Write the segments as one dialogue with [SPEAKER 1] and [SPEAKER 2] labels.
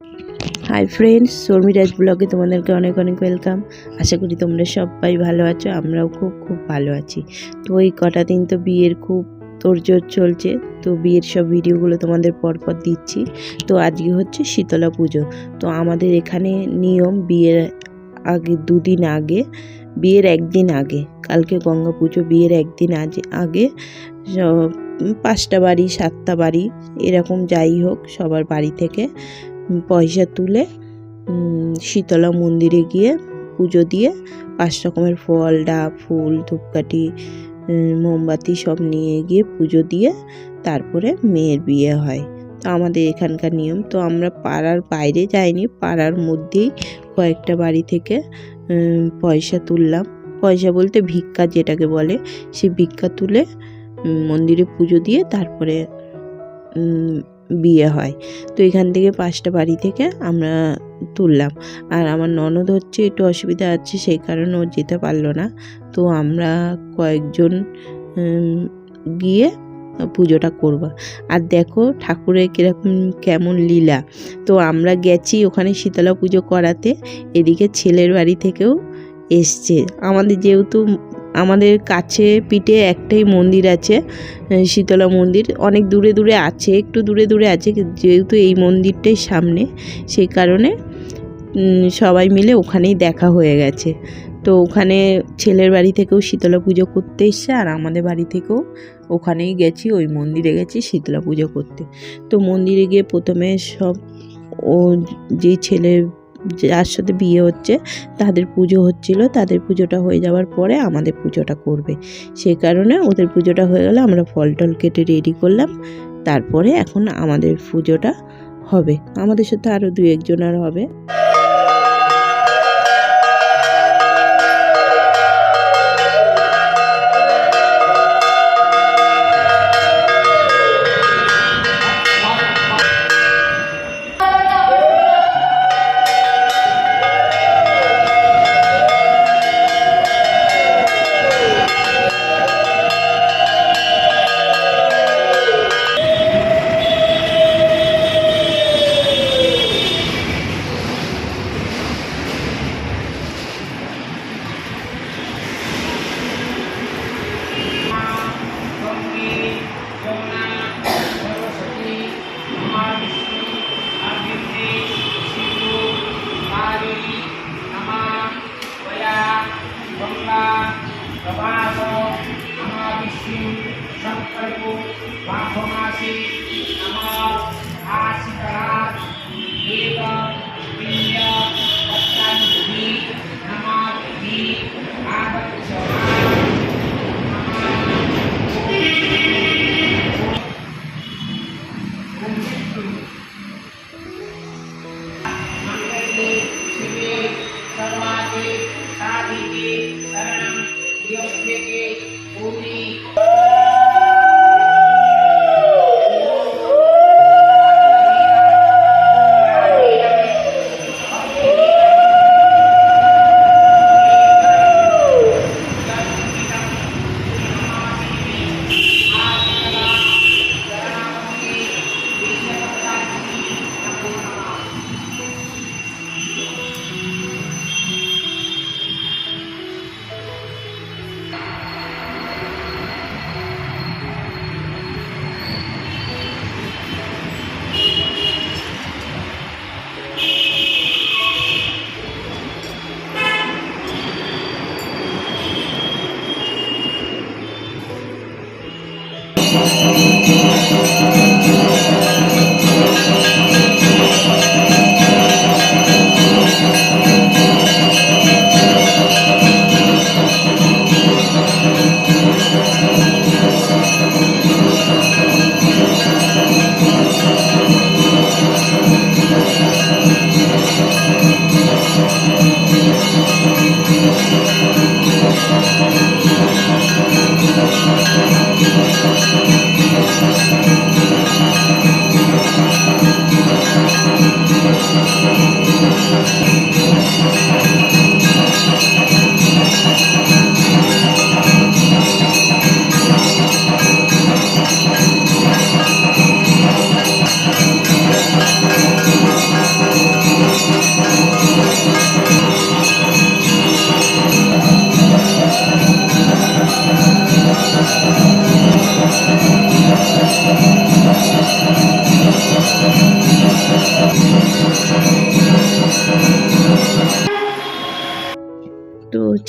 [SPEAKER 1] Hi friends, শর্মিরাজ ব্লগে তোমাদেরকে অনেক অনেক ওয়েলকাম। আশা করি তোমরা সবাই ভালো আছো, আমরাও খুব খুব ভালো আছি। তো এই কটা দিন তো বিয়ের খুব তোড়জোড় চলছে, তো বিয়ের সব ভিডিওগুলো তোমাদের পরপর দিচ্ছি। তো আজকে হচ্ছে শীতলা পুজো। তো আমাদের এখানে নিয়ম, বিয়ের আগে দুদিন আগে, বিয়ের একদিন আগে, কালকে গঙ্গা পুজো, বিয়ের একদিন আগে 5টা বাড়ি 7টা বাড়ি এরকম যাই হোক সবার বাড়ি থেকে পয়সা তুলে শীতলা মন্দিরে গিয়ে পুজো দিয়ে 5 রকমের ফল, ডাব, ফুল, ধূপকাঠি, মোমবাতি সব নিয়ে গিয়ে পুজো দিয়ে তারপরে মেয়ের বিয়ে হয়। তো আমাদের এখানকার নিয়ম। তো আমরা পাড়ার বাইরে যাইনি, পাড়ার মধ্যেই কয়েকটা বাড়ি থেকে পয়সা তুললাম। পয়সা বলতে ভিক্ষা যেটাকে বলে, সেই ভিক্ষা তুলে মন্দিরে পুজো দিয়ে তারপরে বিয়ে হয়। তো এখান থেকে 5টা বাড়ি থেকে আমরা তুললাম। আর আমার ননদ হচ্ছে একটু অসুবিধা আছে, সেই কারণে ও যেতে পারলো না। তো আমরা কয়েকজন গিয়ে পুজোটা করব। আর দেখো ঠাকুরের কীরকম কেমন লীলা। তো আমরা গেছি ওখানে শীতলা পুজো করাতে, এদিকে ছেলের বাড়ি থেকেও এসছে। আমাদের যেহেতু আমাদের কাছে পিঠে একটাই মন্দির আছে, শীতলা মন্দির, অনেক দূরে দূরে আছে, একটু দূরে দূরে আছে, যেহেতু এই মন্দিরটাই সামনে, সেই কারণে সবাই মিলে ওখানেই দেখা হয়ে গেছে। তো ওখানে ছেলের বাড়ি থেকেও শীতলা পুজো করতে এসছে, আর আমাদের বাড়ি থেকেও ওখানেই গেছি, ওই মন্দিরে গেছি শীতলা পুজো করতে। তো মন্দিরে গিয়ে প্রথমে সব ও যেই ছেলে যার সাথে বিয়ে হচ্ছে তাদের পুজো হচ্ছিল, তাদের পুজোটা হয়ে যাওয়ার পরে আমাদের পুজোটা করবে। সেই কারণে ওদের পুজোটা হয়ে গেলে আমরা ফল টল কেটে রেডি করলাম। তারপরে এখন আমাদের পুজোটা হবে, আমাদের সাথে আরও 2-1 জনের হবে।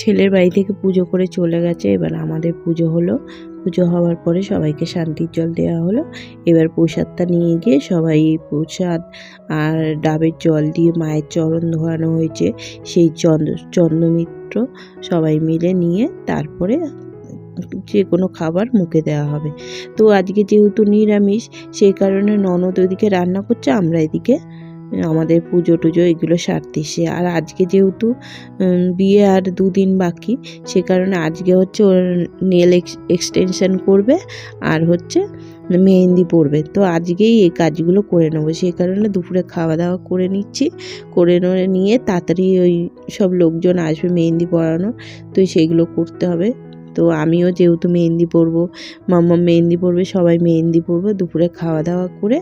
[SPEAKER 1] ছেলের বাড়ি থেকে পুজো করে চলে গেছে, এবার আমাদের পুজো হলো। পুজো হওয়ার পরে সবাইকে শান্তির জল দেওয়া হলো। এবার প্রসাদটা নিয়ে গিয়ে সবাই প্রসাদ আর ডাবের জল দিয়ে মায়ের চরণ ধোয়ানো হয়েছে, সেই চন্দ্রমিত্র সবাই মিলে নিয়ে তারপরে যে কোনো খাবার মুখে দেওয়া হবে। তো আজকে যেহেতু নিরামিষ, সেই কারণে ননদ ওদিকে রান্না করছে, আমরা এদিকে আমাদের পুজো টুজো এগুলো সারতেছে। আর আজকে যেহেতু বিয়ে আর 2 দিন বাকি, সে কারণে আজকে হচ্ছে ওর নেল এক্সটেনশন করবে আর হচ্ছে মেহেন্দি পরবে। তো আজকেই এই কাজগুলো করে নেবো, সেই কারণে দুপুরে খাওয়া দাওয়া করে নিচ্ছি। করে নিয়ে তাড়াতাড়ি ওই সব লোকজন আসবে মেহেন্দি পরানো, তো সেইগুলো করতে হবে। তো আমিও যেহেতু মেহেন্দি পরবো, মাম্মা মেহেন্দি পরবে, সবাই মেহেন্দি পরবো। দুপুরে খাওয়া দাওয়া করে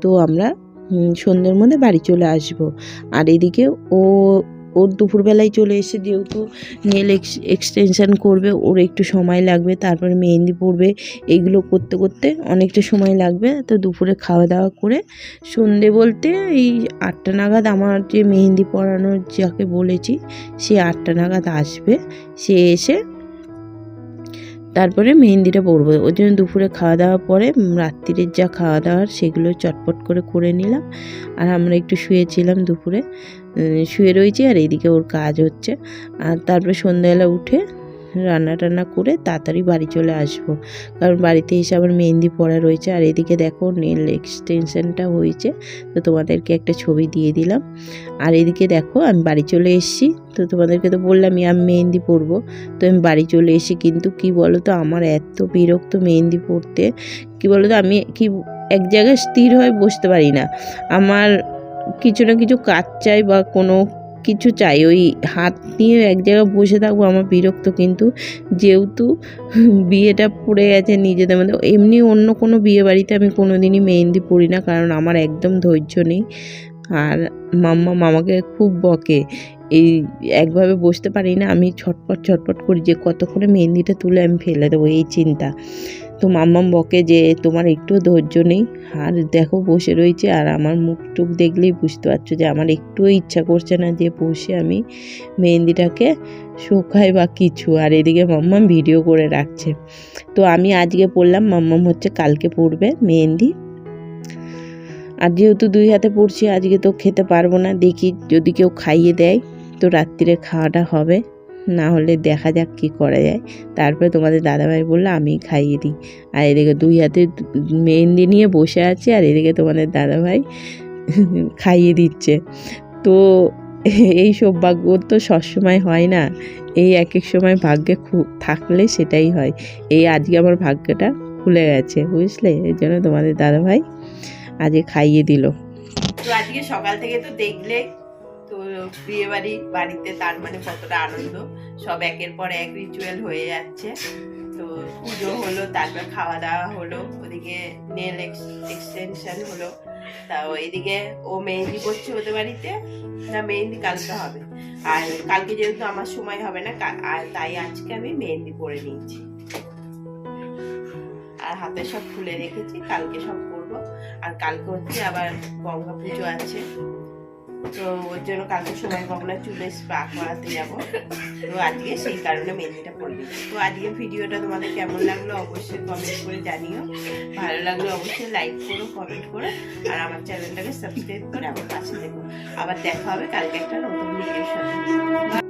[SPEAKER 1] তো আমরা সন্ধ্যের মধ্যে বাড়ি চলে আসব। আর এদিকে ওর দুপুরবেলায় চলে এসে যেহেতু নেল এক্সটেনশন করবে, ওর একটু সময় লাগবে, তারপরে মেহেন্দি পরবে, এইগুলো করতে করতে অনেকটা সময় লাগবে। তো দুপুরে খাওয়া দাওয়া করে সন্ধে বলতে এই 8টা নাগাদ আমার যে মেহেন্দি পরানোর যাকে বলেছি সে 8টা নাগাদ আসবে। সে এসে তারপরে মেহেন্দিটা পরবো। ওই জন্য দুপুরে খাওয়া দাওয়ার পরে রাত্রিরের যা খাওয়া দাওয়ার সেগুলো চটপট করে নিলাম। আর আমরা একটু শুয়েছিলাম, দুপুরে শুয়ে রয়েছি, আর এইদিকে ওর কাজ হচ্ছে। আর তারপরে সন্ধ্যাবেলা উঠে রান্না টান্না করে তাড়াতাড়ি বাড়ি চলে আসবো, কারণ বাড়িতে এসে আবার মেহেন্দি পরা রয়েছে। আর এদিকে দেখো নেল এক্সটেনশনটা হয়েছে, তো তোমাদেরকে একটা ছবি দিয়ে দিলাম। আর এদিকে দেখো আমি বাড়ি চলে এসেছি। তো তোমাদেরকে তো বললামই আমি মেহেন্দি পরবো, তো আমি বাড়ি চলে এসে কিন্তু কি বলো তো, আমার এত বিরক্ত মেহেন্দি পরতে। কি বলো তো, আমি কি এক জায়গায় স্থির হয়ে বসতে পারি না, আমার কিছু না কিছু কাজ চাই বা কোনো কিছু চাই, ওই হাত নিয়ে এক জায়গায় বসে থাকবো আমার বিরক্ত। কিন্তু যেহেতু বিয়েটা পড়ে গেছে নিজেদের মধ্যে, এমনি অন্য কোনো বিয়ে বাড়িতে আমি কোনো দিনই মেহেন্দি পরি না, কারণ আমার একদম ধৈর্য নেই। আর মামাকে খুব বকে, এই একভাবে বসতে পারি না, আমি ছটপট করি যে কতক্ষণে মেহেন্দিটা তুলে আমি ফেলে দেবো, এই চিন্তা। তো মাম্মাম বকে যে তোমার একটু ধৈর্য নেই। আর দেখো বসে রয়েছে, আর আমার মুখ টুক দেখলেই বুঝতে পারছো যে আমার একটুও ইচ্ছা করছে না যে বসে আমি মেহেন্দিটাকে শুকাই বা কিছু। আর এদিকে মাম্মাম ভিডিও করে রাখছে। তো আমি আজকে পরলাম, মাম্মাম হচ্ছে কালকে পরবে মেহেন্দি। আর যেহেতু 2 হাতে পড়ছি, আজকে তো খেতে পারবো না, দেখি যদি কেউ খাইয়ে দেয় তো রাত্রিরে খাওয়াটা হবে, না হলে দেখা যাক কী করা যায়। তারপরে তোমাদের দাদাভাই বললো আমি খাইয়ে দিই। আর এদিকে 2 হাতে মেহেন্দি নিয়ে বসে আছে, আর এদিকে তোমাদের দাদাভাই খাইয়ে দিচ্ছে। তো এই সৌভাগ্য তো সবসময় হয় না, এই এক এক সময় ভাগ্যে থাকলে সেটাই হয়। এই আজকে আমার ভাগ্যটা খুলে গেছে, বুঝলে, এর জন্য তোমাদের দাদাভাই আজকে খাইয়ে দিল।
[SPEAKER 2] তো আজকে সকাল থেকে তো দেখলে তো বিয়ে বাড়িতে তার মানে কতটা আনন্দ, সব একের পর এক রিচুয়াল হয়ে যাচ্ছে। তো পুজো হলো, তারপর খাওয়া দাওয়া হলো, ওদিকে নেল এক্সটেনশন হলো। তা এদিকে ও মেহেন্দি করছে ওদের বাড়িতে, না মেহেন্দি কালকে হবে। আর কালকে যেহেতু আমার সময় হবে না, আর তাই আজকে আমি মেহেন্দি পরে নিয়েছি। আর হাতে সব খুলে রেখেছি, কালকে সব করবো। আর কালকে হচ্ছে আবার গঙ্গা পুজো আছে, তো ওর জন্য কালকে সময় পাবো না, চুলে স্পা করাতে যাবো। তো আজকে সেই কারণে মেহেন্দিটা পরে নিচ্ছি। তো আজকে ভিডিওটা তোমাদের কেমন লাগলো অবশ্যই কমেন্ট করে জানিও। ভালো লাগলে অবশ্যই লাইক করো, কমেন্ট করো, আর আমার চ্যানেলটাকে সাবস্ক্রাইব করে আমার পাশে দেখো। আবার দেখা হবে কালকে একটা নতুন ভিডিওর সাথে।